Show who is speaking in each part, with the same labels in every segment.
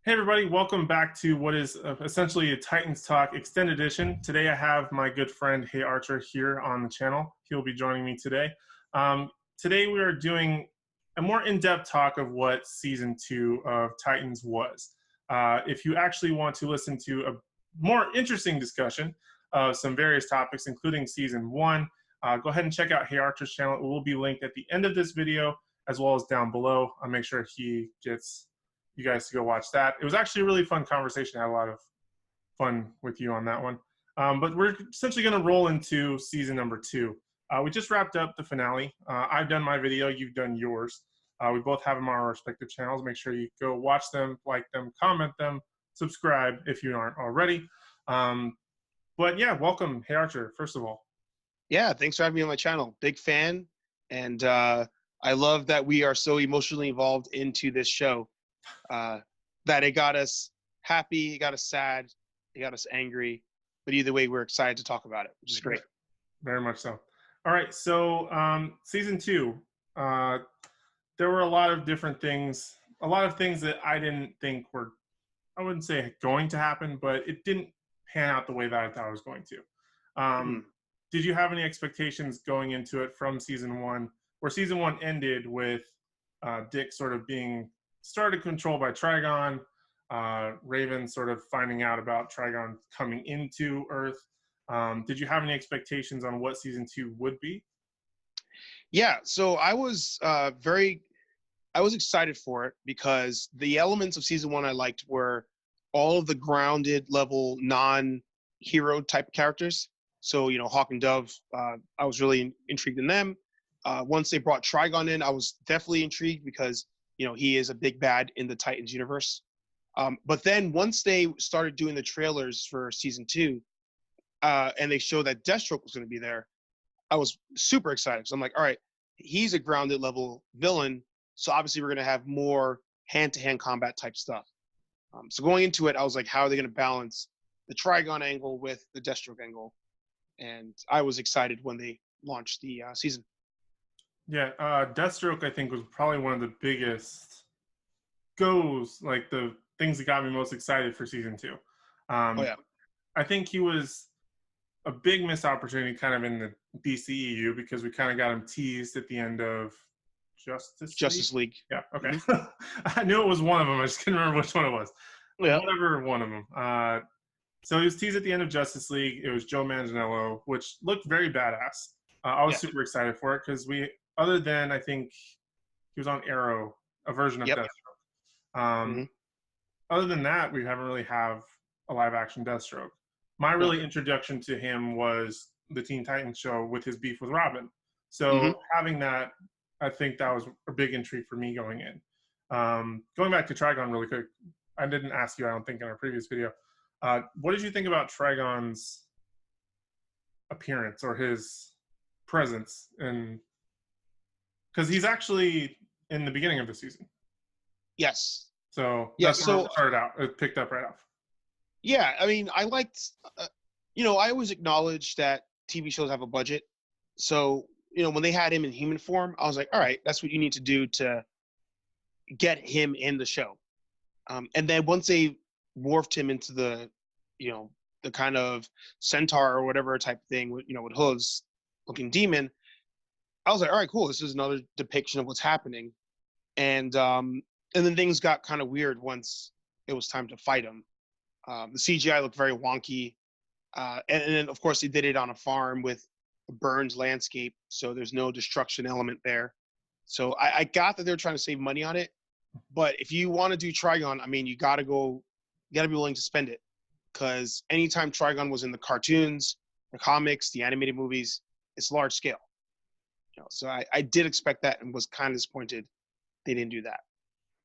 Speaker 1: Hey everybody, welcome back to what is essentially a Titans Talk extended edition. Today I have my good friend HeyArcher here on the channel. He'll be joining me today. Today we are doing a more in-depth talk of what Season 2 of Titans was. If you actually want to listen to a more interesting discussion of some various topics, including Season 1, go ahead and check out HeyArcher's channel. It will be linked at the end of this video as well as down below. I'll make sure he gets you guys to go watch that. It was actually a really fun conversation. I had a lot of fun with you on that one. But we're essentially going to roll into season number 2. We just wrapped up the finale. I've done my video. You've done yours. We both have them on our respective channels. Make sure you go watch them, like them, comment them, subscribe if you aren't already. But yeah, welcome, HeyArcher, first of all.
Speaker 2: Yeah, thanks for having me on my channel. Big fan. And I love that we are so emotionally involved into this show. That it got us happy, it got us sad, it got us angry, but either way we're excited to talk about it, which is great.
Speaker 1: Very much so. All right, so season 2, there were a lot of different things, a lot of things that I didn't think were, I wouldn't say going to happen, but it didn't pan out the way that I thought it was going to. Did you have any expectations going into it from season 1, where season 1 ended with Dick sort of being started controlled by Trigon, Raven sort of finding out about Trigon coming into Earth? Did you have any expectations on what season 2 would be?
Speaker 2: Yeah, so I was excited for it because the elements of season 1 I liked were all of the grounded level non-hero type characters. So, you know, Hawk and Dove, I was really intrigued in them. Once they brought Trigon in, I was definitely intrigued because you know, he is a big bad in the Titans universe. But then once they started doing the trailers for season 2, and they showed that Deathstroke was going to be there, I was super excited. So I'm like, all right, he's a grounded level villain. So obviously we're going to have more hand-to-hand combat type stuff. So going into it, I was like, how are they going to balance the Trigon angle with the Deathstroke angle? And I was excited when they launched the season.
Speaker 1: Yeah, Deathstroke, I think, was probably one of the biggest like the things that got me most excited for season 2.
Speaker 2: Oh, yeah.
Speaker 1: I think he was a big missed opportunity kind of in the DCEU because we kind of got him teased at the end of
Speaker 2: Justice League.
Speaker 1: Yeah, okay. I knew it was one of them. I just couldn't remember which one it was. Yeah. Whatever one of them. So he was teased at the end of Justice League. It was Joe Manganiello, which looked very badass. I was super excited for it because other than I think he was on Arrow, a version of Deathstroke. Other than that, we haven't really have a live action Deathstroke. My really introduction to him was the Teen Titans show with his beef with Robin. So having that, I think that was a big intrigue for me going in. Going back to Trigon really quick, I didn't ask you, I don't think, in our previous video. What did you think about Trigon's appearance or his presence? Because he's actually in the beginning of the season.
Speaker 2: Yes.
Speaker 1: So that's how it started out. It picked up right off.
Speaker 2: Yeah, I mean, I liked, you know, I always acknowledge that TV shows have a budget. So, you know, when they had him in human form, I was like, all right, that's what you need to do to get him in the show. And then once they morphed him into the, you know, the kind of centaur or whatever type thing, you know, with hooves looking demon, I was like, all right, cool. This is another depiction of what's happening. And then things got kind of weird once it was time to fight him. The CGI looked very wonky. And then, of course, they did it on a farm with a burned landscape, so there's no destruction element there. So I got that they're trying to save money on it. But if you want to do Trigon, I mean, you got to be willing to spend it. Because anytime Trigon was in the cartoons, the comics, the animated movies, it's large scale. You know, so I did expect that and was kind of disappointed they didn't do that.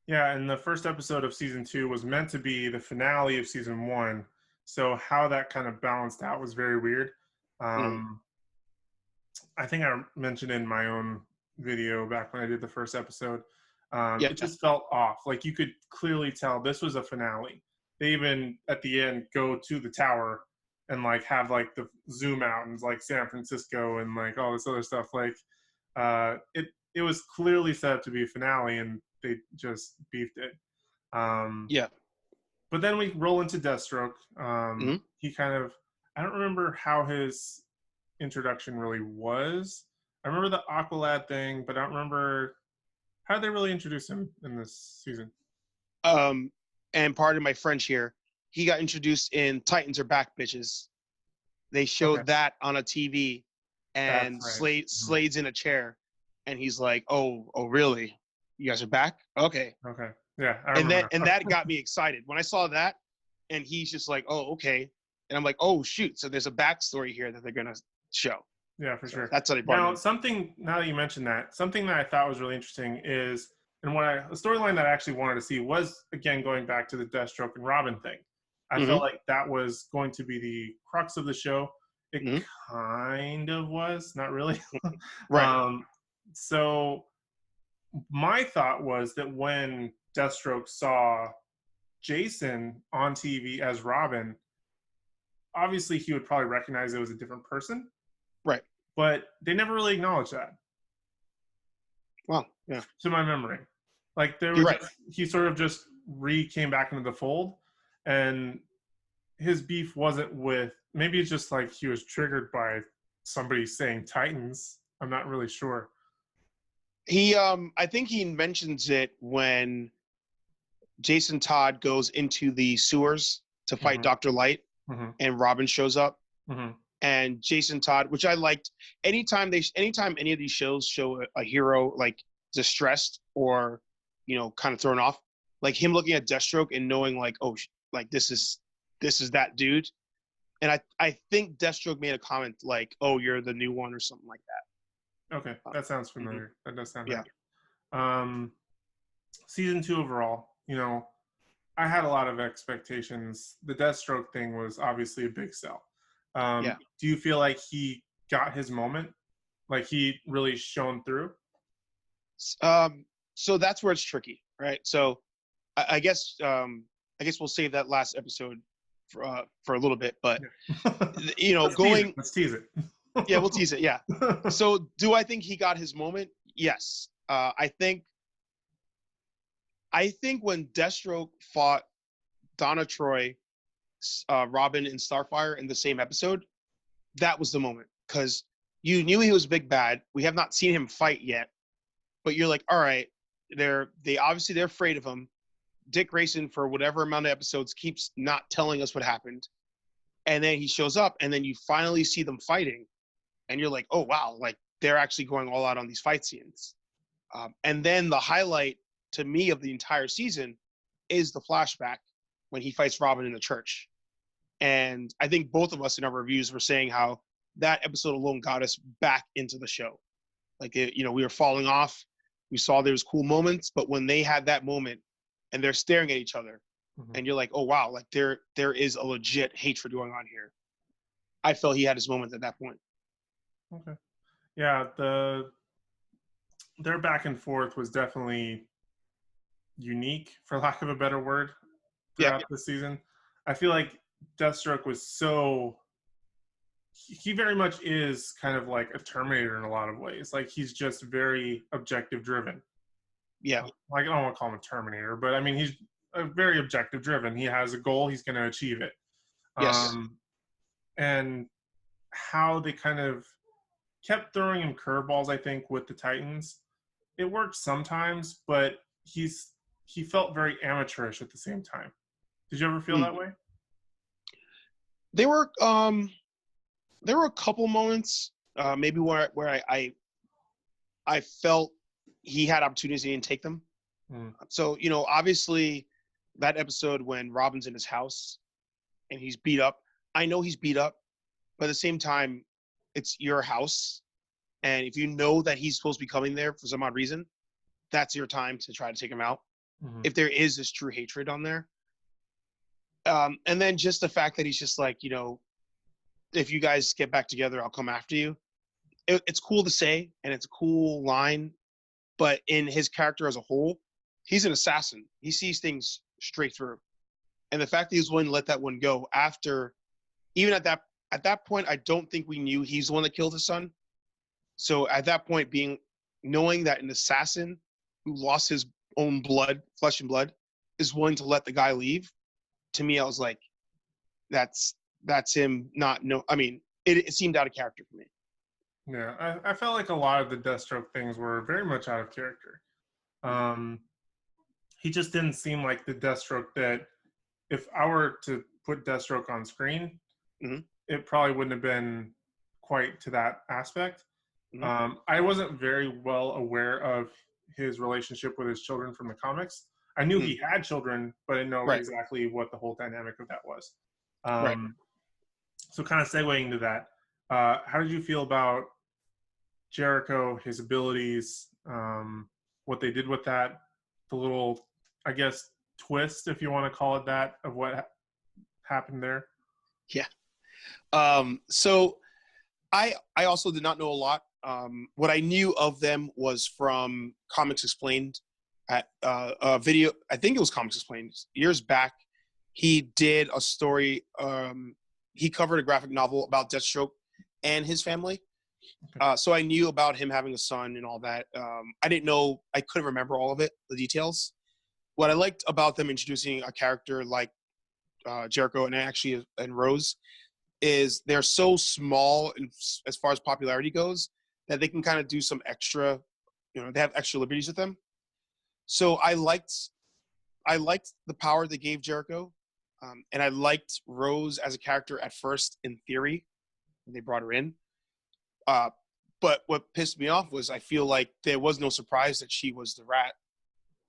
Speaker 1: Yeah, and the first episode of season 2 was meant to be the finale of season 1. So how that kind of balanced out was very weird. I think I mentioned in my own video back when I did the first episode, it just felt off. Like you could clearly tell this was a finale. They even at the end go to the tower and like have like the zoom out and like San Francisco and like all this other stuff. Like it was clearly set up to be a finale and they just beefed it.
Speaker 2: Yeah.
Speaker 1: But then we roll into Deathstroke.
Speaker 2: Hmm.
Speaker 1: He kind of, I don't remember how his introduction really was. I remember the Aqualad thing, but I don't remember how did they really introduce him in this season.
Speaker 2: And pardon my French here, he got introduced in Titans Are Back, Bitches. They
Speaker 1: Okay,
Speaker 2: showed that on a TV,
Speaker 1: that's
Speaker 2: and
Speaker 1: right.
Speaker 2: Slade's in a chair, and he's like, "Oh, really? You guys are back? Okay."
Speaker 1: Okay, yeah, I
Speaker 2: And
Speaker 1: remember now.
Speaker 2: that got me excited when I saw that, and he's just like, "Oh, okay," and I'm like, "Oh, shoot!" So there's a backstory here that they're gonna show.
Speaker 1: Yeah, for
Speaker 2: So
Speaker 1: sure.
Speaker 2: that's what he brought him
Speaker 1: Now,
Speaker 2: in.
Speaker 1: now that you mentioned that, something that I thought was really interesting is, and a storyline that I actually wanted to see was, again, going back to the Deathstroke and Robin thing. I
Speaker 2: Hmm.
Speaker 1: felt like that was going to be the crux of the show. It
Speaker 2: Hmm.
Speaker 1: kind of was, not really.
Speaker 2: Right.
Speaker 1: um, so my thought was that when Deathstroke saw Jason on TV as Robin, obviously he would probably recognize it was a different person,
Speaker 2: Right.
Speaker 1: but they never really acknowledged that
Speaker 2: Well, yeah,
Speaker 1: to my memory. Like there
Speaker 2: you're
Speaker 1: was
Speaker 2: right.
Speaker 1: just he sort of just came back into the fold, and his beef wasn't with, maybe it's just like he was triggered by somebody saying Titans. I'm not really sure.
Speaker 2: I think he mentions it when Jason Todd goes into the sewers to fight
Speaker 1: Mm-hmm,
Speaker 2: Dr. Light,
Speaker 1: mm-hmm,
Speaker 2: and Robin shows up,
Speaker 1: mm-hmm,
Speaker 2: and Jason Todd, which I liked. Anytime any of these shows show a hero like distressed or kind of thrown off, like him looking at Deathstroke and knowing like, oh, like this is that dude. And I think Deathstroke made a comment like, oh, you're the new one or something like
Speaker 1: okay,
Speaker 2: that.
Speaker 1: that sounds
Speaker 2: Mhm.
Speaker 1: familiar. That does sound
Speaker 2: Yeah.
Speaker 1: right. um Season 2 overall, I had a lot of expectations. The Deathstroke thing was obviously a big sell.
Speaker 2: Yeah.
Speaker 1: Do you feel like he got his moment? Like he really shone through?
Speaker 2: Um, so that's where it's tricky, right? So I guess we'll save that last episode for a little bit, but
Speaker 1: Yeah. Let's tease it.
Speaker 2: going,
Speaker 1: Let's tease it.
Speaker 2: yeah, we'll tease it. Yeah. So do I think he got his moment? Yes. I think when Deathstroke fought Donna Troy, Robin, and Starfire in the same episode, that was the moment because you knew he was big bad. We have not seen him fight yet, but you're like, all right, they're afraid of him. Dick Grayson, for whatever amount of episodes, keeps not telling us what happened, and then he shows up, and then you finally see them fighting, and you're like, oh wow, like they're actually going all out on these fight scenes. And then the highlight to me of the entire season is the flashback when he fights Robin in the church. And I think both of us in our reviews were saying how that episode alone got us back into the show. Like, we were falling off. We saw there was cool moments, but when they had that moment and they're staring at each other,
Speaker 1: Mhm.
Speaker 2: and you're like, oh wow, like there is a legit hatred going on here. I felt he had his moment at that point.
Speaker 1: Okay. Yeah, their back and forth was definitely unique, for lack of a better word,
Speaker 2: Yeah,
Speaker 1: throughout the season. I feel like Deathstroke was so, he very much is kind of like a Terminator in a lot of ways. Like he's just very objective driven.
Speaker 2: yeah,
Speaker 1: Like I don't want to call him a Terminator, but I mean he's very objective driven. He has a goal, he's going to achieve it.
Speaker 2: yes.
Speaker 1: And how they kind of kept throwing him curveballs, I think, with the Titans. It worked sometimes, but he felt very amateurish at the same time. Did you ever feel
Speaker 2: Mm.
Speaker 1: that way?
Speaker 2: There were a couple moments, maybe where I felt he had opportunities and take them.
Speaker 1: Mm.
Speaker 2: So obviously that episode when Robin's in his house and he's beat up. I know he's beat up, but at the same time, it's your house, and if you know that he's supposed to be coming there for some odd reason, that's your time to try to take him out.
Speaker 1: Mm-hmm.
Speaker 2: If there is this true hatred on there, and then just the fact that he's just like, if you guys get back together, I'll come after you. It's cool to say, and it's a cool line, but in his character as a whole, he's an assassin. He sees things straight through, and the fact that he was willing to let that one go after, even at that point, I don't think we knew he's the one that killed his son. So at that point, knowing that an assassin who lost his own blood, flesh and blood, is willing to let the guy leave, to me, I was like, that's him not no. I mean, it seemed out of character for me.
Speaker 1: Yeah, I felt like a lot of the Deathstroke things were very much out of character. Um, he just didn't seem like the Deathstroke that, if I were to put Deathstroke on screen,
Speaker 2: Mm-hmm.
Speaker 1: it probably wouldn't have been quite to that aspect.
Speaker 2: Mm-hmm.
Speaker 1: I wasn't very well aware of his relationship with his children from the comics. I knew
Speaker 2: Mm-hmm.
Speaker 1: he had children, but I didn't know
Speaker 2: Right.
Speaker 1: exactly what the whole dynamic of that was.
Speaker 2: Right.
Speaker 1: So kind of segueing to that, how did you feel about Jericho, his abilities, what they did with that, the little, I guess, twist, if you want to call it that, of what happened there?
Speaker 2: Yeah. So I also did not know a lot. What I knew of them was from Comics Explained at a video. I think it was Comics Explained years back. He did a story. He covered a graphic novel about Deathstroke and his family. So I knew about him having a son and all that. I didn't know. I couldn't remember all of it, the details. What I liked about them introducing a character like Jericho and Rose is they're so small as far as popularity goes that they can kind of do some extra, they have extra liberties with them. So I liked the power they gave Jericho, and I liked Rose as a character at first in theory when they brought her in. But what pissed me off was I feel like there was no surprise that she was the rat.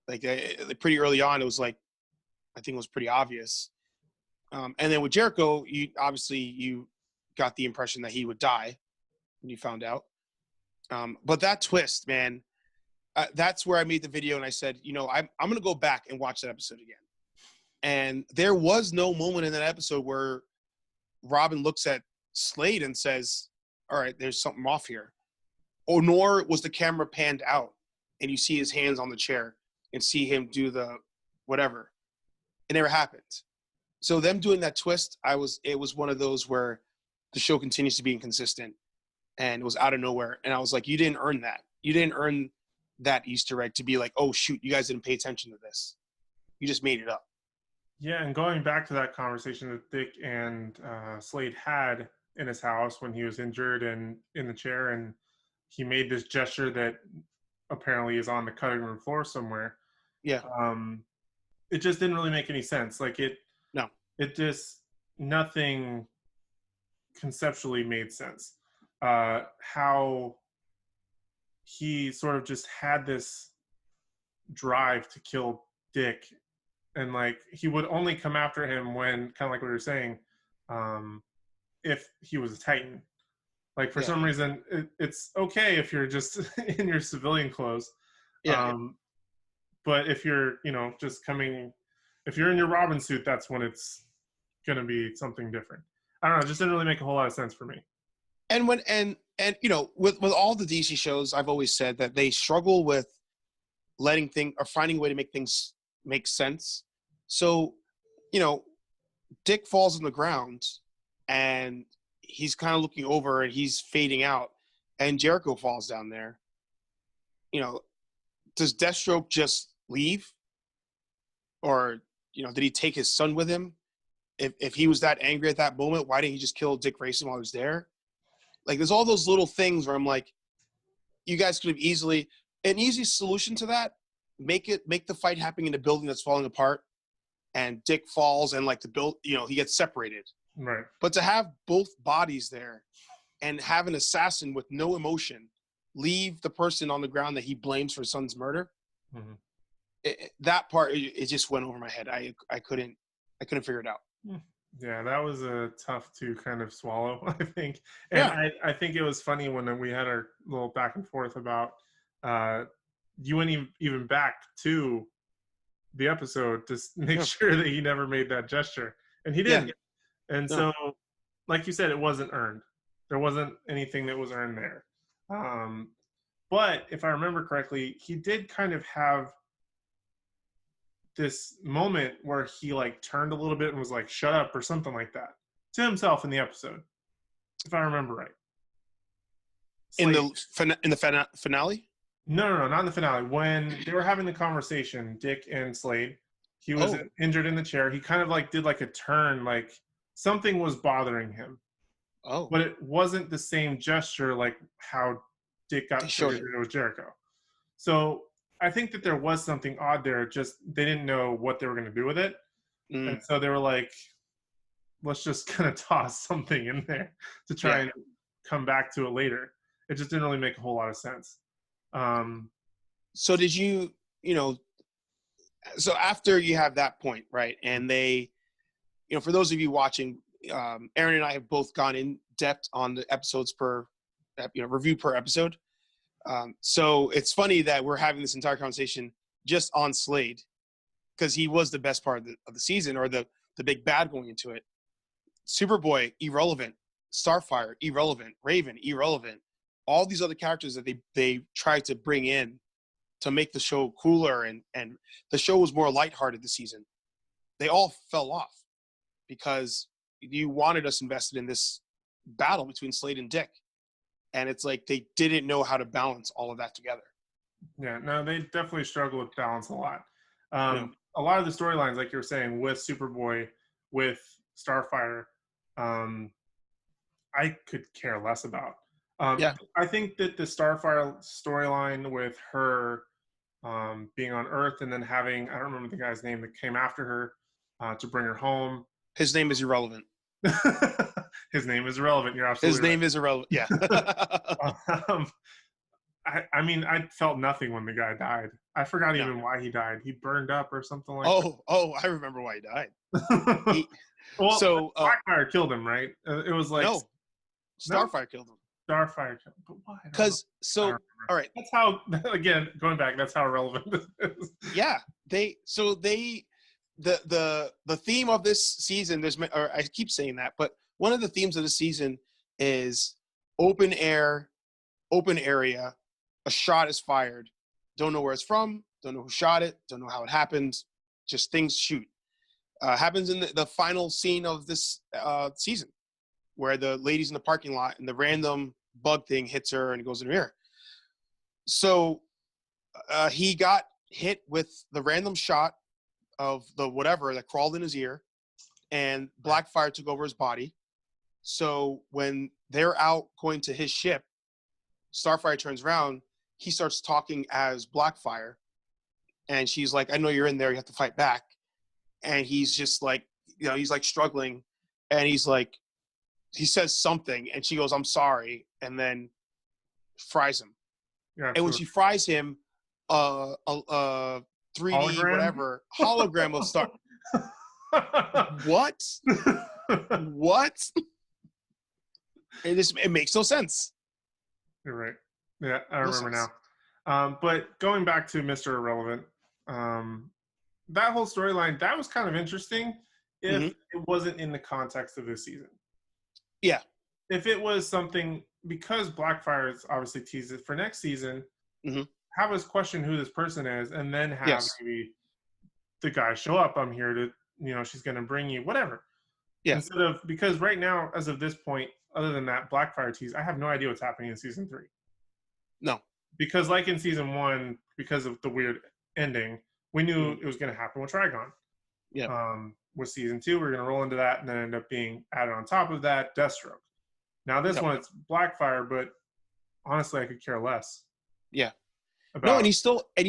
Speaker 2: Like pretty early on, it was like, I think it was pretty obvious. And then with Jericho, you got the impression that he would die when you found out. But that twist, man, that's where I made the video and I said, I'm going to go back and watch that episode again. And there was no moment in that episode where Robin looks at Slade and says, all right, there's something off here. Or nor was the camera panned out and you see his hands on the chair and see him do the whatever. It never happened. So them doing that twist, it was one of those where the show continues to be inconsistent and it was out of nowhere. And I was like, you didn't earn that. You didn't earn that Easter egg to be like, oh shoot, you guys didn't pay attention to this. You just made it up.
Speaker 1: Yeah, and going back to that conversation that Dick and Slade had in his house when he was injured and in the chair, and he made this gesture that apparently is on the cutting room floor somewhere.
Speaker 2: Yeah.
Speaker 1: It just didn't really make any sense.
Speaker 2: No.
Speaker 1: It just, nothing conceptually made sense. How he sort of just had this drive to kill Dick, and he would only come after him when, kind of like what you were saying, if he was a Titan. For some reason, it's okay if you're just in your civilian clothes. But if you're, just coming, if you're in your Robin suit, that's when it's going to be something different. I don't know. It just didn't really make a whole lot of sense for me.
Speaker 2: And with all the DC shows, I've always said that they struggle with finding a way to make things make sense. So, Dick falls on the ground and he's kind of looking over and he's fading out and Jericho falls down there. Does Deathstroke just leave? Or, did he take his son with him? If he was that angry at that moment, why didn't he just kill Dick Grayson while he was there? There's all those little things where I'm like, you guys could have an easy solution to that, make the fight happen in a building that's falling apart and Dick falls and he gets separated.
Speaker 1: Right. But
Speaker 2: to have both bodies there and have an assassin with no emotion leave the person on the ground that he blames for his son's murder, that part, it just went over my head. I couldn't figure it out.
Speaker 1: Yeah, that was tough to kind of swallow, I think. And I think it was funny when we had our little back and forth about you went even back to the episode to make sure that he never made that gesture. And he didn't. Yeah. And so, like you said, it wasn't earned. There wasn't anything that was earned there. But if I remember correctly, he did kind of have this moment where he turned a little bit and was like, shut up, or something like that to himself in the episode, if I remember right.
Speaker 2: In the finale?
Speaker 1: No, not in the finale. When they were having the conversation, Dick and Slade, He was injured in the chair. He kind of like did like a turn, like something was bothering him.
Speaker 2: Oh.
Speaker 1: But it wasn't the same gesture like how Dick got figured it was Jericho. So I think that there was something odd there. Just they didn't know what they were going to do with it. And so they were like, let's just kind of toss something in there to try and come back to it later. It just didn't really make a whole lot of sense.
Speaker 2: So did you, so after you have that point, right? And they, for those of you watching, Aaron and I have both gone in depth on the episodes per, review per episode. So it's funny that we're having this entire conversation just on Slade, because he was the best part of the season, or the big bad going into it. Superboy, irrelevant. Starfire, irrelevant. Raven, irrelevant. All these other characters that they tried to bring in to make the show cooler, and the show was more lighthearted this season. They all fell off because you wanted us invested in this battle between Slade and Dick. And it's like they didn't know how to balance all of that together.
Speaker 1: Yeah, no, they definitely struggle with balance a lot. A lot of the storylines, like you were saying, with Superboy, with Starfire, I could care less about. I think that the Starfire storyline with her being on Earth and then having, I don't remember the guy's name that came after her to bring her home.
Speaker 2: His name is irrelevant.
Speaker 1: His name is irrelevant. You're absolutely right.
Speaker 2: His name is irrelevant. Yeah.
Speaker 1: I mean, I felt nothing when the guy died. I forgot even why he died. He burned up or something like that.
Speaker 2: Oh, I remember why he died.
Speaker 1: Blackfire killed him, right? It was like...
Speaker 2: No. Starfire killed him.
Speaker 1: Starfire killed him. But why?
Speaker 2: Because, all right.
Speaker 1: That's how, again, going back, that's how relevant this is.
Speaker 2: Yeah. The theme of this season, I keep saying that, but one of the themes of the season is open area, a shot is fired. Don't know where it's from, don't know who shot it, don't know how it happened, just things shoot. Happens in the final scene of this season, where the lady's in the parking lot and the random bug thing hits her and it goes in her ear. So he got hit with the random shot of the whatever that crawled in his ear, and Blackfire took over his body. So when they're out going to his ship, Starfire turns around, he starts talking as Blackfire, and she's like, I know you're in there, you have to fight back. And he's just like, he's like struggling, and he's like, he says something, and she goes, I'm sorry, and then fries him. Yeah, and when she fries him, 3D hologram of Star. What? What? It makes no sense.
Speaker 1: You're right. Yeah, I remember now. But going back to Mr. Irrelevant, that whole storyline, that was kind of interesting if it wasn't in the context of this season.
Speaker 2: Yeah.
Speaker 1: If it was something, because Blackfire is obviously teased it for next season, have us question who this person is, and then have maybe the guy show up, I'm here to, she's going to bring you, whatever. Yeah. Instead of, because right now, as of this point, other than that Blackfire tease, I have no idea what's happening in season 3.
Speaker 2: No.
Speaker 1: Because like in season 1, because of the weird ending, we knew it was going to happen with Trigon.
Speaker 2: Yeah.
Speaker 1: With season 2, we're going to roll into that, and then end up being added on top of that, Deathstroke. Now this one, it's Blackfire, but honestly, I could care less.
Speaker 2: Yeah. No, and you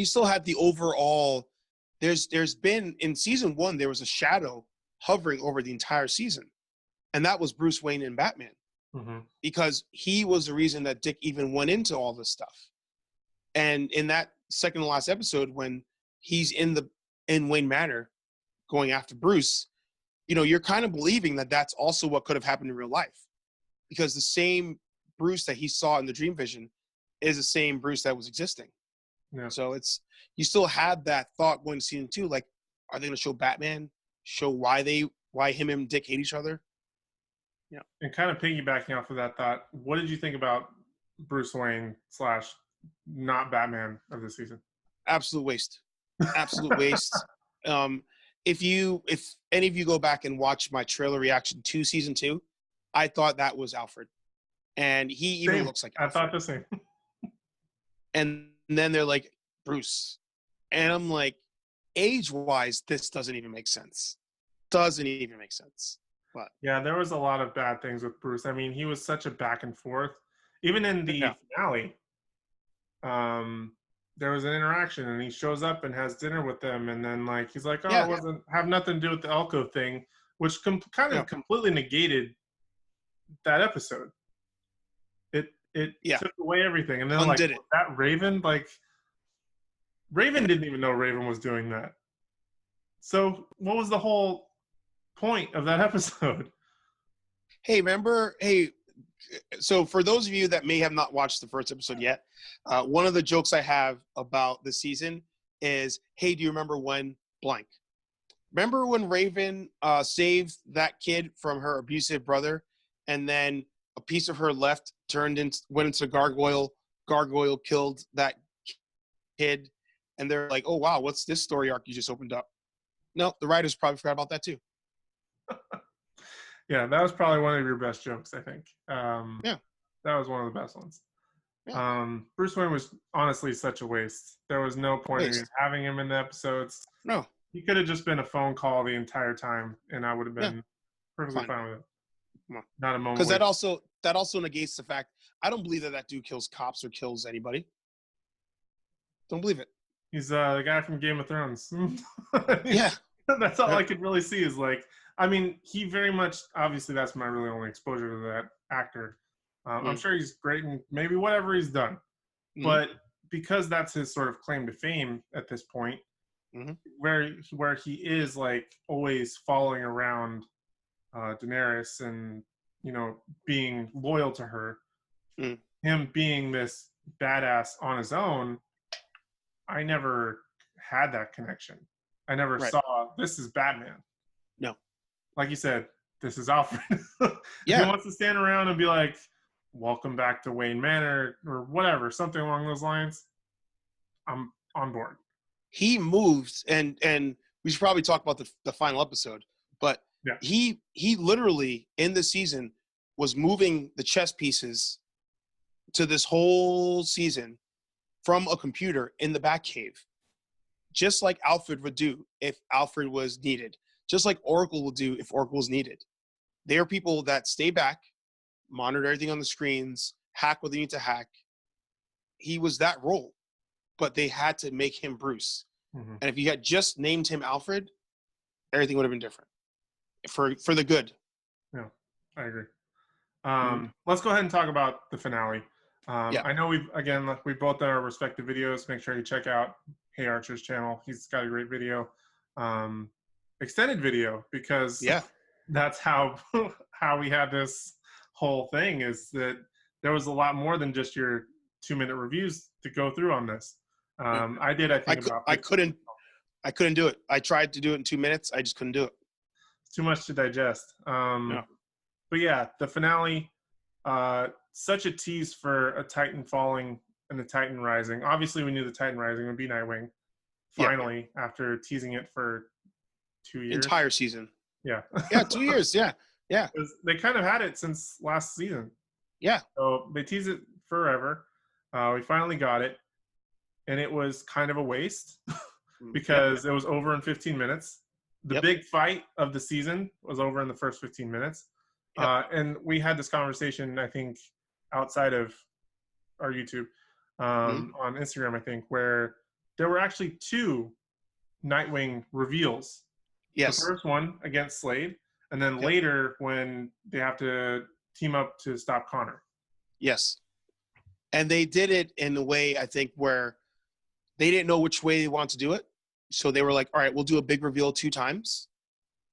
Speaker 2: still have the overall. There's been in season 1, there was a shadow hovering over the entire season, and that was Bruce Wayne and Batman, because he was the reason that Dick even went into all this stuff. And in that second to last episode, when he's in Wayne Manor going after Bruce, you're kind of believing that that's also what could have happened in real life, because the same Bruce that he saw in the dream vision is the same Bruce that was existing. Yeah. So you still had that thought going to season 2, like, are they going to show Batman, show why him and Dick hate each other? Yeah.
Speaker 1: And kind of piggybacking off of that thought, what did you think about Bruce Wayne / not Batman of the season?
Speaker 2: Absolute waste. Absolute waste. If any of you go back and watch my trailer reaction to season 2, I thought that was Alfred, and he even looks like Alfred.
Speaker 1: I thought the same.
Speaker 2: And then they're like, Bruce, and I'm like, age-wise, this doesn't even make sense. Doesn't even make sense. But
Speaker 1: Yeah, there was a lot of bad things with Bruce. I mean, he was such a back and forth. Even in the
Speaker 2: yeah,
Speaker 1: finale, there was an interaction, and he shows up and has dinner with them, and then like he's like, "Oh, it
Speaker 2: yeah,
Speaker 1: wasn't have nothing to do with the Elko thing," which kind
Speaker 2: yeah,
Speaker 1: of completely negated that episode. It
Speaker 2: yeah.
Speaker 1: took away everything, and then like
Speaker 2: Undid it.
Speaker 1: that Raven, like Raven didn't even know Raven was doing that. So what was the whole point of that episode?
Speaker 2: Hey, remember? Hey, so for those of you that may have not watched the first episode yet, one of the jokes I have about the season is, "Hey, do you remember when blank? Remember when Raven saved that kid from her abusive brother, and then a piece of her left went into gargoyle. Gargoyle killed that kid, and they're like, 'Oh wow, what's this story arc you just opened up?' No, the writers probably forgot about that too.
Speaker 1: Yeah, that was probably one of your best jokes, I think.
Speaker 2: Yeah,
Speaker 1: That was one of the best ones.
Speaker 2: yeah,
Speaker 1: Bruce Wayne was honestly such a waste. There was no point in
Speaker 2: waste.
Speaker 1: having him in the episodes.
Speaker 2: No,
Speaker 1: He could have just been a phone call the entire time, and I would have
Speaker 2: yeah,
Speaker 1: been perfectly
Speaker 2: fine.
Speaker 1: fine with it.
Speaker 2: Come on.
Speaker 1: Not a moment
Speaker 2: Because
Speaker 1: wasted.
Speaker 2: that also negates the fact I don't believe that dude kills cops or kills anybody. Don't believe it.
Speaker 1: He's the guy from Game of Thrones.
Speaker 2: Yeah,
Speaker 1: That's all
Speaker 2: yeah,
Speaker 1: I could really see is like, I mean, he very much, obviously, that's my really only exposure to that actor. I'm
Speaker 2: mm,
Speaker 1: sure he's great in maybe whatever he's done.
Speaker 2: mm,
Speaker 1: But because that's his sort of claim to fame at this point,
Speaker 2: mm,
Speaker 1: where he is like always following around Daenerys and being loyal to her,
Speaker 2: mm.
Speaker 1: him being this badass on his own, I never had that connection. I never
Speaker 2: Right.
Speaker 1: saw this is Batman.
Speaker 2: No.
Speaker 1: Like you said, this is Alfred. If he
Speaker 2: Yeah.
Speaker 1: wants to stand around and be like, "Welcome back to Wayne Manor" or whatever, something along those lines, I'm on board.
Speaker 2: He moves, and we should probably talk about the final episode, but
Speaker 1: Yeah.
Speaker 2: he literally in the season was moving the chess pieces to this whole season from a computer in the Batcave, just like Alfred would do if Alfred was needed, just like Oracle would do if Oracle was needed. They are people that stay back, monitor everything on the screens, hack what they need to hack. He was that role, but they had to make him Bruce.
Speaker 1: Mm-hmm.
Speaker 2: And if you had just named him Alfred, everything would have been different for the good.
Speaker 1: Yeah, I agree.
Speaker 2: Mm-hmm.
Speaker 1: Let's go ahead and talk about the finale.
Speaker 2: Yeah.
Speaker 1: I know we've both done our respective videos. Make sure you check out HeyArcher's channel. He's got a great video, extended video, because
Speaker 2: Yeah.
Speaker 1: that's how how we had this whole thing. Is that there was a lot more than just your 2-minute reviews to go through on this.
Speaker 2: Yeah.
Speaker 1: I did, I think, about 15.
Speaker 2: I couldn't do it. I tried to do it in 2 minutes. I just couldn't do it.
Speaker 1: It's too much to digest.
Speaker 2: Yeah.
Speaker 1: But yeah, the finale, such a tease for a Titan falling and the Titan rising. Obviously, we knew the Titan rising would be Nightwing. Finally, after teasing it for 2 years.
Speaker 2: Entire season.
Speaker 1: Yeah.
Speaker 2: Yeah, 2 years. Yeah. Yeah.
Speaker 1: They kind of had it since last season.
Speaker 2: Yeah.
Speaker 1: So they teased it forever. We finally got it. And it was kind of a waste because it was over in 15 minutes. The big fight of the season was over in the first 15 minutes. And we had this conversation, I think, outside of our YouTube, on Instagram, I think, where there were actually 2 Nightwing reveals.
Speaker 2: Yes.
Speaker 1: The first one against Slade, and then later when they have to team up to stop Connor.
Speaker 2: Yes. And they did it in a way, I think, where they didn't know which way they wanted to do it. So they were like, all right, we'll do a big reveal 2 times.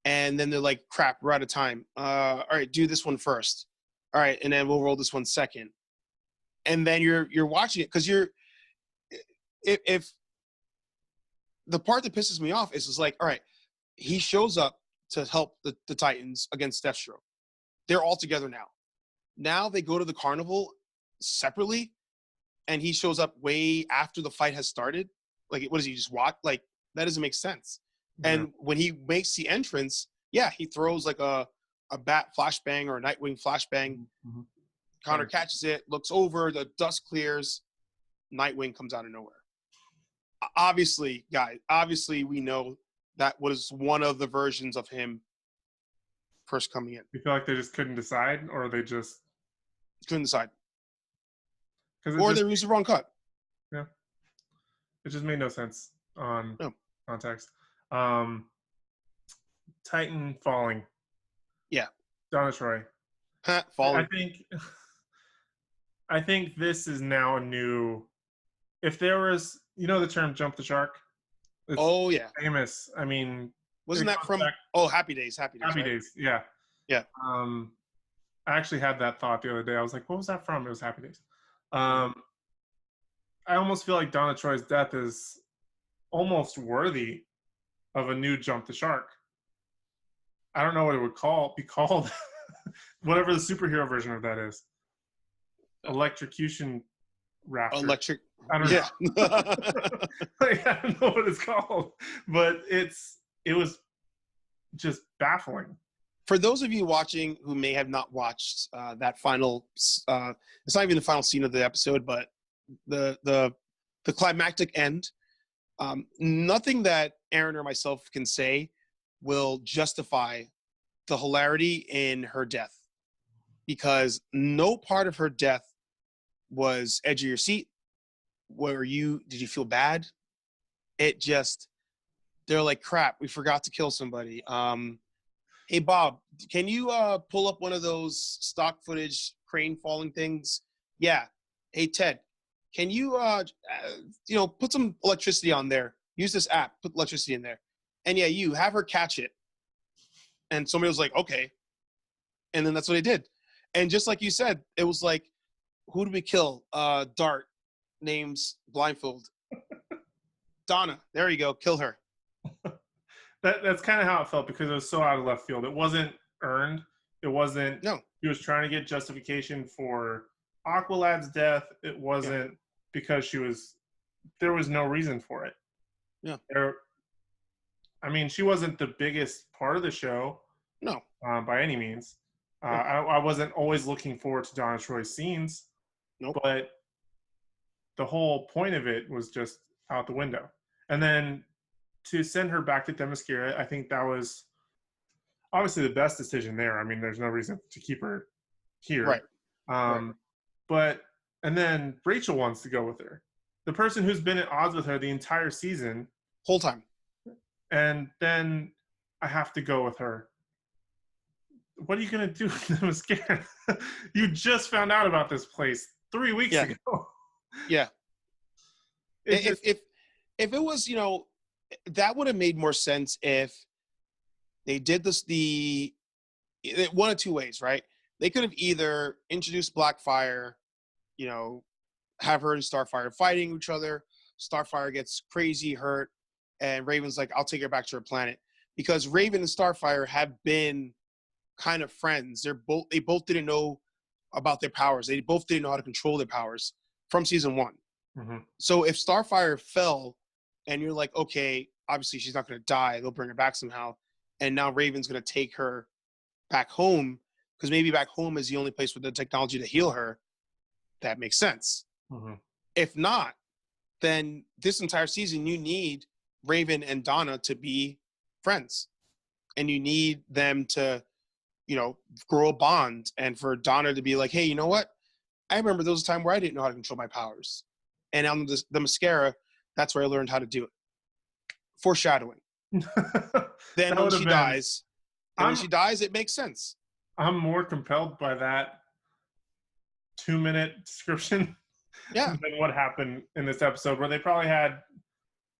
Speaker 2: And then they're like, crap, we're out of time. All right, do this one first. All right, and then we'll roll this one second. And then you're watching it because if the part that pisses me off is like, all right, he shows up to help the Titans against Deathstroke. They're all together now. Now they go to the carnival separately, and he shows up way after the fight has started. Like, what does he just walk? Like, that doesn't make sense. Yeah. And when he makes the entrance, he throws like a bat flashbang or a Nightwing flashbang. Mm-hmm. Connor catches it, looks over, the dust clears, Nightwing comes out of nowhere. obviously, guys, obviously we know that was one of the versions of him first coming in.
Speaker 1: You feel like they just couldn't decide, or they just
Speaker 2: Couldn't decide.
Speaker 1: because it
Speaker 2: Or
Speaker 1: just
Speaker 2: they used the wrong cut.
Speaker 1: yeah, it just made no sense on
Speaker 2: No.
Speaker 1: context. Titan falling.
Speaker 2: Yeah.
Speaker 1: Donna Troy. I
Speaker 2: Falling.
Speaker 1: think I think this is now a new. If there was, the term "jump the shark." It's
Speaker 2: Oh, yeah.
Speaker 1: famous. I mean,
Speaker 2: Wasn't
Speaker 1: it
Speaker 2: that
Speaker 1: goes
Speaker 2: from,
Speaker 1: back
Speaker 2: Happy Days,
Speaker 1: Happy
Speaker 2: right?
Speaker 1: Days. Yeah.
Speaker 2: Yeah.
Speaker 1: I actually had that thought the other day. I was like, what was that from? It was Happy Days.
Speaker 2: Mhm.
Speaker 1: I almost feel like Donna Troy's death is almost worthy of a new Jump the Shark. I don't know what it would be called. Whatever the superhero version of that is. Electrocution Raptor.
Speaker 2: Electric.
Speaker 1: I don't
Speaker 2: Yeah.
Speaker 1: know. Like, I don't know what it's called, but it was just baffling.
Speaker 2: For those of you watching who may have not watched that final, it's not even the final scene of the episode, but the climactic end. Nothing that Aaron or myself can say will justify the hilarity in her death, because no part of her death was edge of your seat. Did you feel bad? It just, they're like, crap, we forgot to kill somebody. Hey Bob, can you pull up one of those stock footage crane falling things? Yeah. Hey Ted, can you put some electricity on there? Use this app, put electricity in there. And yeah, you have her catch it. And somebody was like, okay. And then that's what they did. And just like you said, it was like, who did we kill? Dart, names, blindfold. Donna, there you go, kill her.
Speaker 1: That's kind of how it felt, because it was so out of left field. It wasn't earned. It wasn't.
Speaker 2: No.
Speaker 1: He was trying to get justification for Aqualad's death. It wasn't because there was no reason for it.
Speaker 2: Yeah.
Speaker 1: I mean, she wasn't the biggest part of the show.
Speaker 2: No.
Speaker 1: By any means. I wasn't always looking forward to Donna Troy's scenes.
Speaker 2: Nope.
Speaker 1: But the whole point of it was just out the window. And then to send her back to Themyscira, I think that was obviously the best decision there. I mean, there's no reason to keep her here.
Speaker 2: Right.
Speaker 1: But and then Rachel wants to go with her, the person who's been at odds with her the entire season,
Speaker 2: Whole time.
Speaker 1: and then I have to go with her. What are you gonna do with Themyscira? You just found out about this place 3 weeks ago.
Speaker 2: Yeah.
Speaker 1: If
Speaker 2: it was, that would have made more sense if they did this one of two ways, right? They could have either introduced Blackfire, have her and Starfire fighting each other. Starfire gets crazy hurt, and Raven's like, I'll take her back to her planet. Because Raven and Starfire have been kind of friends. They both didn't know about their powers. They both didn't know how to control their powers from season 1.
Speaker 1: Mm-hmm.
Speaker 2: So if Starfire fell, and you're like, okay, obviously she's not going to die. They'll bring her back somehow. And now Raven's going to take her back home, because maybe back home is the only place with the technology to heal her. That makes sense.
Speaker 1: Mm-hmm.
Speaker 2: If not, then this entire season you need Raven and Donna to be friends. And you need them to, grow a bond. And for Donna to be like, hey, you know what? I remember there was a time where I didn't know how to control my powers. And on the Themyscira, that's where I learned how to do it. Foreshadowing. Then when she dies, it makes sense.
Speaker 1: I'm more compelled by that 2-minute description than what happened in this episode, where they probably had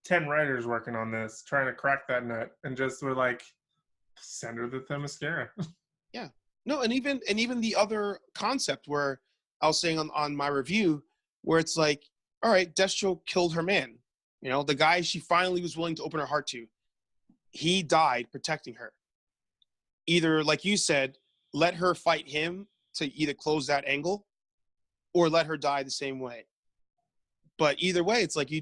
Speaker 1: 10 writers working on this, trying to crack that nut, and just were like, send her the Themyscira.
Speaker 2: Yeah. No, and even the other concept where I was saying on my review, where it's like, all right, Destro killed her man. The guy she finally was willing to open her heart to. He died protecting her. Either, like you said, let her fight him to either close that angle, or let her die the same way. But either way, it's like you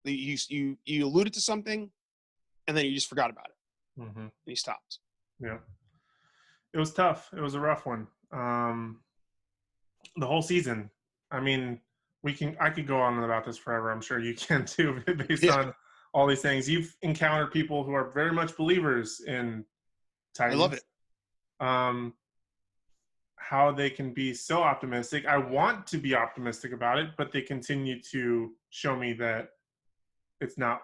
Speaker 2: alluded to something, and then you just forgot about it.
Speaker 1: Mm-hmm.
Speaker 2: And you stopped.
Speaker 1: Yeah. It was tough. It was a rough one. The whole season. I mean, I could go on about this forever. I'm sure you can too, based
Speaker 2: Yeah,
Speaker 1: on all these things. You've encountered people who are very much believers in
Speaker 2: I love it.
Speaker 1: Titans. Um, how they can be so optimistic. I want to be optimistic about it, but they continue to show me that it's not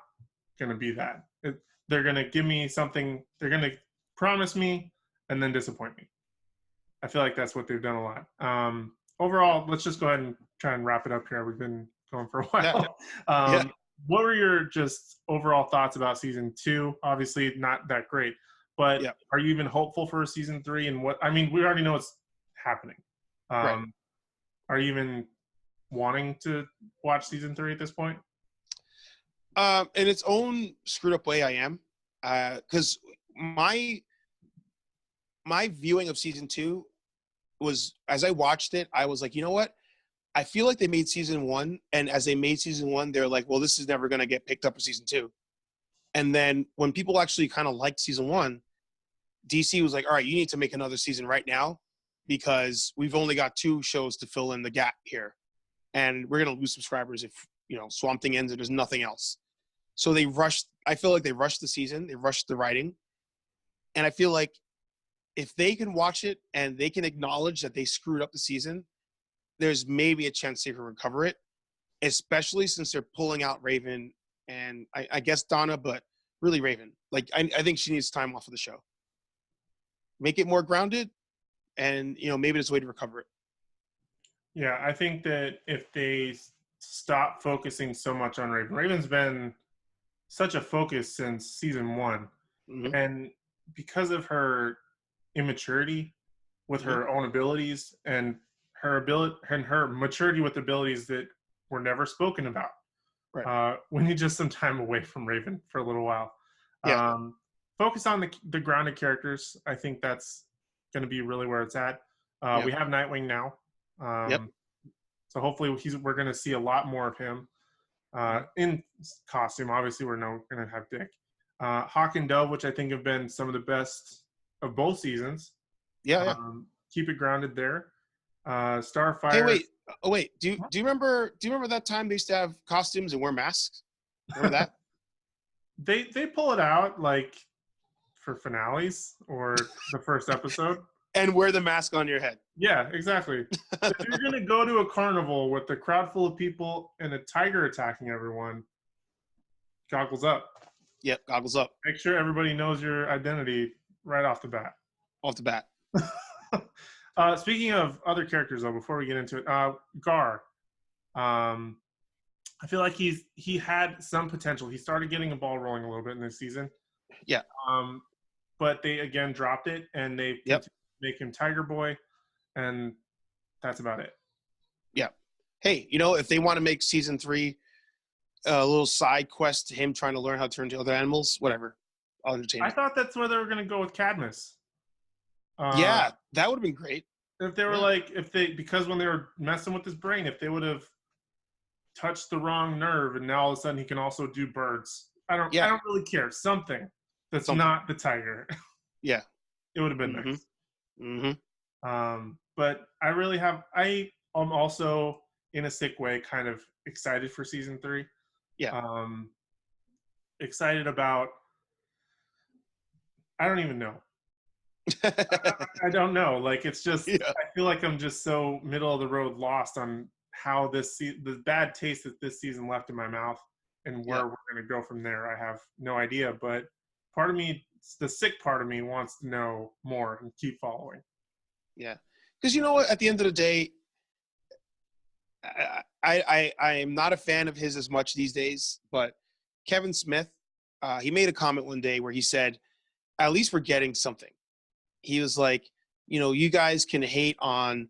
Speaker 1: going to be that. They're going to give me something, they're going to promise me and then disappoint me. I feel like that's what they've done a lot. Overall, let's just go ahead and try and wrap it up here. We've been going for a
Speaker 2: Yeah,
Speaker 1: while.
Speaker 2: yeah.
Speaker 1: What were your just overall thoughts about season 2? Obviously, not that great, but
Speaker 2: Yeah.
Speaker 1: are you even hopeful for season 3? And what I mean, we already know it's happening.
Speaker 2: Right.
Speaker 1: Are you even wanting to watch season 3 at this point?
Speaker 2: In its own screwed up way, I am, because my viewing of season 2 was, as I watched it, I was like, you know what? I feel like they made season 1, and as they made season 1, they're like, well, this is never going to get picked up for season 2. And then when people actually kind of liked season 1, DC was like, all right, you need to make another season right now because we've only got 2 shows to fill in the gap here, and we're going to lose subscribers if Swamp Thing ends and there's nothing else. So they rushed. I feel like they rushed the season. They rushed the writing, and I feel like if they can watch it and they can acknowledge that they screwed up the season, there's maybe a chance they can recover it, especially since they're pulling out Raven and I guess Donna, but really Raven. Like, I think she needs time off of the show. Make it more grounded, and maybe there's a way to recover it.
Speaker 1: Yeah, I think that if they stop focusing so much on Raven, Raven's been such a focus since season 1,
Speaker 2: Mm-hmm.
Speaker 1: and because of her immaturity with
Speaker 2: Mm-hmm.
Speaker 1: her own abilities and her maturity with abilities that were never spoken about.
Speaker 2: Right.
Speaker 1: We need just some time away from Raven for a little while.
Speaker 2: Yeah.
Speaker 1: Focus on the grounded characters. I think that's going to be really where it's at.
Speaker 2: Yep.
Speaker 1: We have Nightwing now,
Speaker 2: Yep.
Speaker 1: so hopefully we're going to see a lot more of him in costume. Obviously, we're going to have Dick, Hawk and Dove, which I think have been some of the best of both seasons.
Speaker 2: Yeah. Yeah.
Speaker 1: Keep it grounded there. Starfire.
Speaker 2: Hey, wait. Oh, wait. Do you remember that time they used to have costumes and wear masks? Remember that?
Speaker 1: They pull it out like for finales or the first episode.
Speaker 2: And wear the mask on your head.
Speaker 1: Yeah, exactly. If you're gonna go to a carnival with a crowd full of people and a tiger attacking everyone, goggles up.
Speaker 2: Yep, goggles up.
Speaker 1: Make sure everybody knows your identity right off the bat.
Speaker 2: Off the bat.
Speaker 1: Speaking of other characters, though, before we get into it, Gar. I feel like he had some potential. He started getting a ball rolling a little bit in this season.
Speaker 2: Yeah.
Speaker 1: But they again dropped it, and they make him Tiger Boy, and that's about it.
Speaker 2: Yeah. Hey, if they want to make season 3 a little side quest to him trying to learn how to turn into other animals, whatever, I'll entertain it.
Speaker 1: I thought that's where they were going to go with Cadmus.
Speaker 2: Yeah, that would have been great.
Speaker 1: If they were because when they were messing with his brain, if they would have touched the wrong nerve, and now all of a sudden he can also do birds. I don't really care. Something that's not the tiger.
Speaker 2: Yeah.
Speaker 1: It would have been nice.
Speaker 2: Mm-hmm.
Speaker 1: But I am also in a sick way kind of excited for season 3.
Speaker 2: Yeah.
Speaker 1: Excited about, I don't even know. I don't know. Like, it's just, I feel like I'm just so middle of the road lost on how the bad taste that this season left in my mouth and where we're going to go from there. I have no idea, but part of me, the sick part of me, wants to know more and keep following.
Speaker 2: Yeah. Because you know what? At the end of the day, I am not a fan of his as much these days, but Kevin Smith, he made a comment one day where he said, at least we're getting something. He was like, you guys can hate on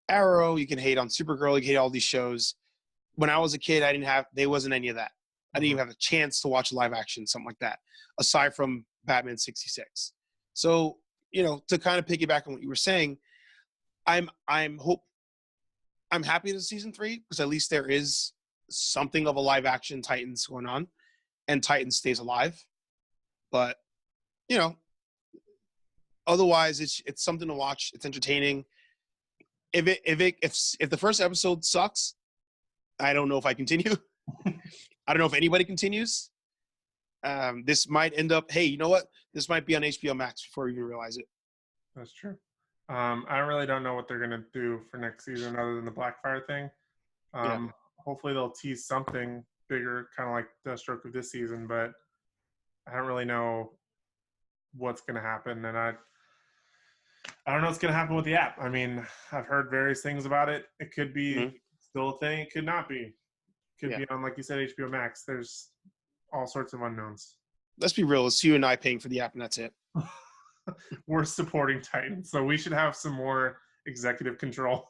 Speaker 2: Arrow, you can hate on Supergirl, you can hate all these shows. When I was a kid, there wasn't any of that. I didn't even have a chance to watch live action, something like that, aside from Batman 66. So, to kind of piggyback on what you were saying, I'm happy to season 3 because at least there is something of a live action Titans going on, and Titans stays alive. But, otherwise it's something to watch. It's entertaining. If the first episode sucks, I don't know if I continue. I don't know if anybody continues. This might end up, hey, you know what? This might be on HBO Max before you even realize it.
Speaker 1: That's true. I really don't know what they're gonna do for next season other than the Blackfire thing.
Speaker 2: Yeah.
Speaker 1: Hopefully they'll tease something bigger, kind of like Deathstroke of this season, but I don't really know what's gonna happen, and I don't know what's gonna happen with the app. I mean, I've heard various things about it. It could be still a thing. It could not be. It could be on, like you said, HBO Max. There's all sorts of unknowns.
Speaker 2: Let's be real. It's you and I paying for the app, and that's it.
Speaker 1: We're supporting Titan, so we should have some more executive control.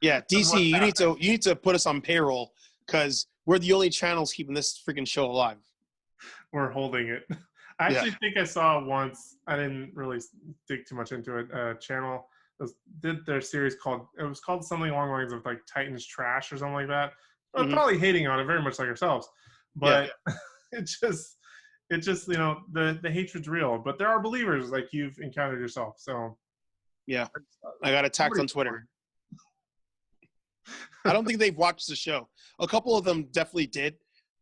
Speaker 2: Yeah, DC, you need to put us on payroll because we're the only channels keeping this freaking show alive.
Speaker 1: We're holding it. I actually think I saw once. I didn't really dig too much into it. A channel did their series called something along the lines of like Titans Trash or something like that. Probably hating on it very much like ourselves, but it just the hatred's real. But there are believers like you've encountered yourself. So
Speaker 2: yeah, I got attacked on Twitter. I don't think they've watched the show. A couple of them definitely did,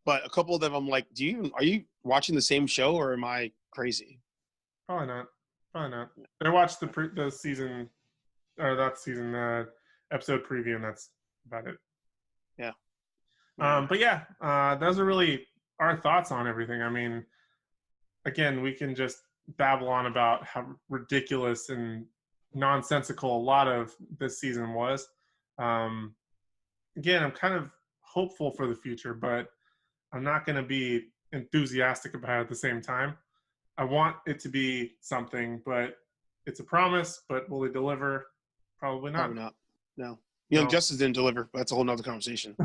Speaker 2: but a couple of them I'm like, are you watching the same show or am I crazy?
Speaker 1: Probably not. They watched the season or that season episode preview, and that's about it.
Speaker 2: Yeah.
Speaker 1: But yeah, those are really our thoughts on everything. I mean, again, we can just babble on about how ridiculous and nonsensical a lot of this season was. Again, I'm kind of hopeful for the future, but I'm not going to be enthusiastic about it at the same time. I want it to be something, but it's a promise. But will they deliver? Probably not.
Speaker 2: Probably not. No. Young Justice didn't deliver. But that's a whole nother conversation.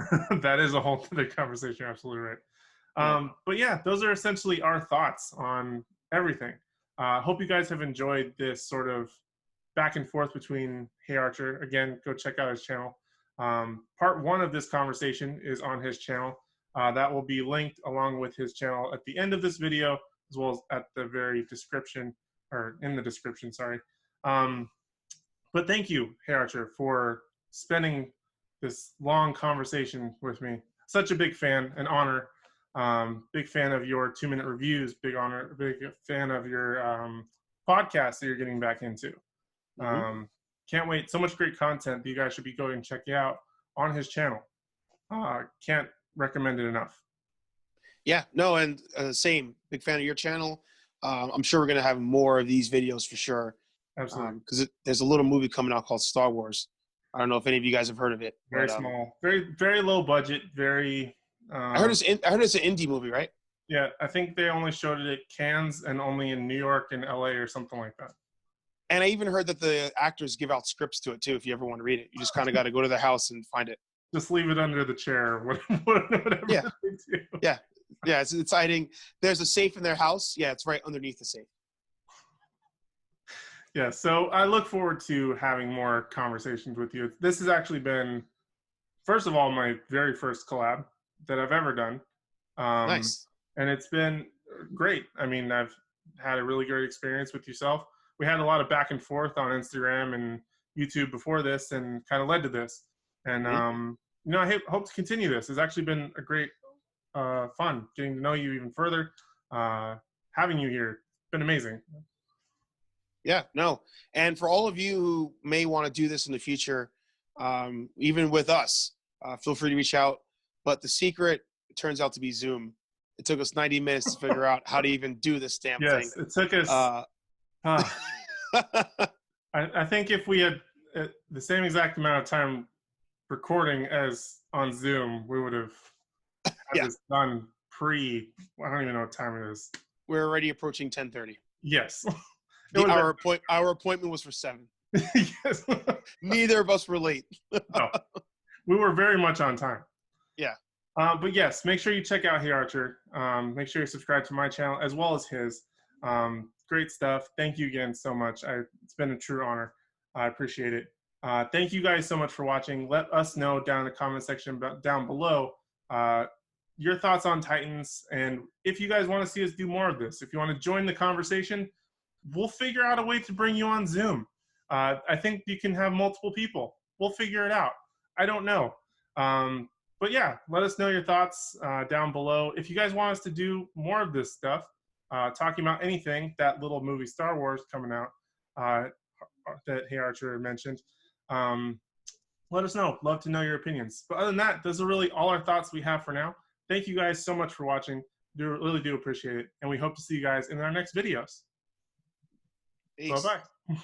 Speaker 1: That is a whole other conversation. You're absolutely right. But yeah, those are essentially our thoughts on everything. Hope you guys have enjoyed this sort of back and forth between HeyArcher. Again, go check out his channel. Part 1 of this conversation is on his channel. That will be linked along with his channel at the end of this video, as well as at the very description, or in the description, sorry. But thank you, HeyArcher, for spending this long conversation with me. Such a big fan, an honor. Big fan of your 2-minute reviews. Big fan of your podcast that you're getting back into. Can't wait. So much great content that you guys should be going and checking out on his channel. Can't recommend it enough.
Speaker 2: Yeah, no, and same. Big fan of your channel. I'm sure we're going to have more of these videos for sure.
Speaker 1: Absolutely.
Speaker 2: Because there's a little movie coming out called Star Wars. I don't know if any of you guys have heard of it.
Speaker 1: Very small. Very, very low budget. Very...
Speaker 2: I heard it's an indie movie, right?
Speaker 1: Yeah, I think they only showed it at Cannes and only in New York and LA or something like that.
Speaker 2: And I even heard that the actors give out scripts to it too. If you ever want to read it, you just kind of got to go to their house and find it.
Speaker 1: Just leave it under the chair. Whatever.
Speaker 2: Yeah, yeah. It's hiding. There's a safe in their house. Yeah, it's right underneath the safe.
Speaker 1: Yeah. So I look forward to having more conversations with you. This has actually been, first of all, my very first collab that I've ever done.
Speaker 2: Nice.
Speaker 1: And it's been great. I mean, I've had a really great experience with yourself. We had a lot of back and forth on Instagram and YouTube before this, and kind of led to this. And I hope to continue this. It's actually been a great fun getting to know you even further. Having you here, it's been amazing.
Speaker 2: Yeah, no. And for all of you who may want to do this in the future, even with us, feel free to reach out. But the secret turns out to be Zoom. It took us 90 minutes to figure out how to even do this damn thing.
Speaker 1: Yes, it took us. I think if we had the same exact amount of time recording as on Zoom, we would have had this done I don't even know what time it is.
Speaker 2: We're already approaching 10:30.
Speaker 1: Yes.
Speaker 2: Our appointment was for 7.
Speaker 1: Yes.
Speaker 2: Neither of us were late.
Speaker 1: No. We were very much on time.
Speaker 2: Yeah.
Speaker 1: But yes, make sure you check out HeyArcher. Make sure you subscribe to my channel as well as his. Great stuff. Thank you again so much. It's been a true honor. I appreciate it. Thank you guys so much for watching. Let us know down in the comment section down below your thoughts on Titans. And if you guys want to see us do more of this, if you want to join the conversation, we'll figure out a way to bring you on Zoom. I think you can have multiple people. We'll figure it out. I don't know. but yeah, let us know your thoughts down below. If you guys want us to do more of this stuff, talking about anything, that little movie Star Wars coming out that HeyArcher mentioned, let us know. Love to know your opinions. But other than that, those are really all our thoughts we have for now. Thank you guys so much for watching. Really do appreciate it. And we hope to see you guys in our next videos.
Speaker 2: Peace.
Speaker 1: Bye-bye.